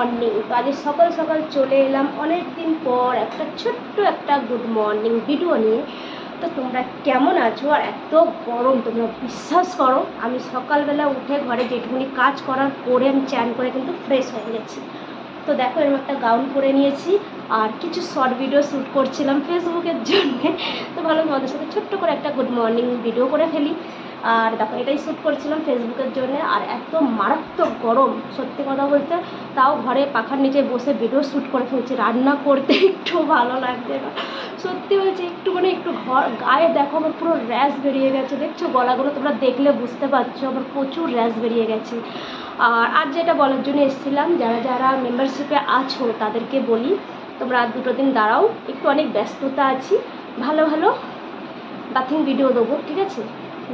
Morning. তো আজ সকাল সকাল চলে এলাম অনেক দিন পর একটা ছোট্ট একটা গুড মর্নিং ভিডিও নিয়ে। তো তোমরা কেমন আছো? আর এত গরম, তোমরা বিশ্বাস করো আমি সকালবেলা উঠে ঘরে যেটুকুনি কাজ করার পরে আমি চ্যান করে কিন্তু ফ্রেশ হয়ে গেছি। তো দেখো এরকম একটা গাউন পরে নিয়েছি আর কিছু শর্ট ভিডিও শ্যুট করছিলাম ফেসবুকের জন্যে। তো ভালো তোমাদের সাথে ছোট্ট করে একটা গুড মর্নিং ভিডিও করে ফেলি। আর দেখো এটাই শ্যুট করছিলাম ফেসবুকের জন্য। আর এত মারাত্মক গরম, সত্যি কথা বলতে তাও ঘরে পাখার নিচে বসে ভিডিও শ্যুট করে ফেলছি। রান্না করতে একটু ভালো লাগছে না, সত্যি বলছি। একটু ঘর গায়ে দেখো আমার পুরো র্যাশ বেরিয়ে গেছে, দেখছো গলাগুলো তোমরা দেখলে বুঝতে পারছো আমার প্রচুর র্যাশ বেরিয়ে গেছে। আর যেটা বলার জন্য এসেছিলাম, যারা যারা মেম্বারশিপে আছো তাদেরকে বলি তোমরা আর দুটো দিন দাঁড়াও, একটু অনেক ব্যস্ততা আছি। ভালো ভালো বাথিং ভিডিও দেবো, ঠিক আছে?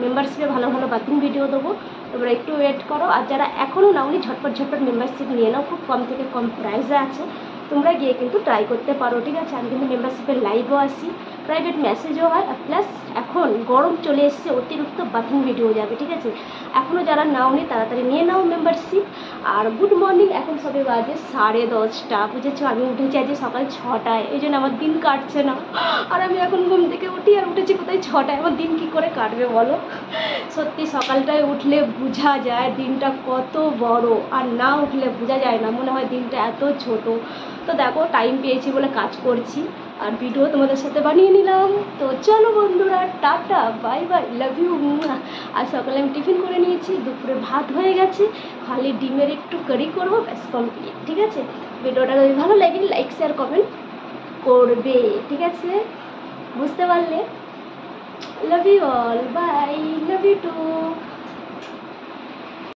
মেম্বারশিপে ভালো ভালো বাথিং ভিডিও দেবো, তোমরা একটু ওয়েট করো। আর যারা এখনও নাওনি ঝটপট মেম্বারশিপ নিয়ে নাও, খুব কম থেকে কম প্রাইসে আছে, তোমরা গিয়ে কিন্তু ট্রাই করতে পারো, ঠিক আছে? আমি কিন্তু মেম্বারশিপের লাইভও আসি, প্রাইভেট মেসেজও হয়, আর প্লাস এখন গরম চলে এসছে, অতিরিক্ত বাথিং ভিডিও যাবে, ঠিক আছে? এখনও যারা নাওনি তাড়াতাড়ি নিয়ে নাও মেম্বারশিপ। আর গুড মর্নিং, এখন সবে বাজে 10:30, বুঝেছো? আমি উঠেছি আজকে সকাল 6টায়, এই জন্য আমার দিন কাটছে না। আর আমি এখন ঘুম থেকে উঠি আর উঠেছি কোথায় 6টায়, আমার দিন কী করে কাটবে বলো? সত্যি সকালটায় উঠলে বোঝা যায় দিনটা কত বড়, আর না উঠলে বোঝা যায় না, মনে হয় দিনটা এত ছোট। তো দেখো টাইম পেয়েছি বলে কাজ করছি আর ভিডিও তোমাদের সাথে বানিয়ে নিলাম। তো চলো বন্ধুরা, tata, bye bye, love you. আর সকালে আমি টিফিন করে নিয়েছি, দুপুরে ভাত হয়ে গেছে, খালি ডিমের একটু কারি করবো, ব্যাস কমপ্লিট, ঠিক আছে? ভিডিওটা যদি ভালো লাগে লাইক শেয়ার কমেন্ট করবে, ঠিক আছে? বুঝতে পারলে? Love you all, bye, love you two.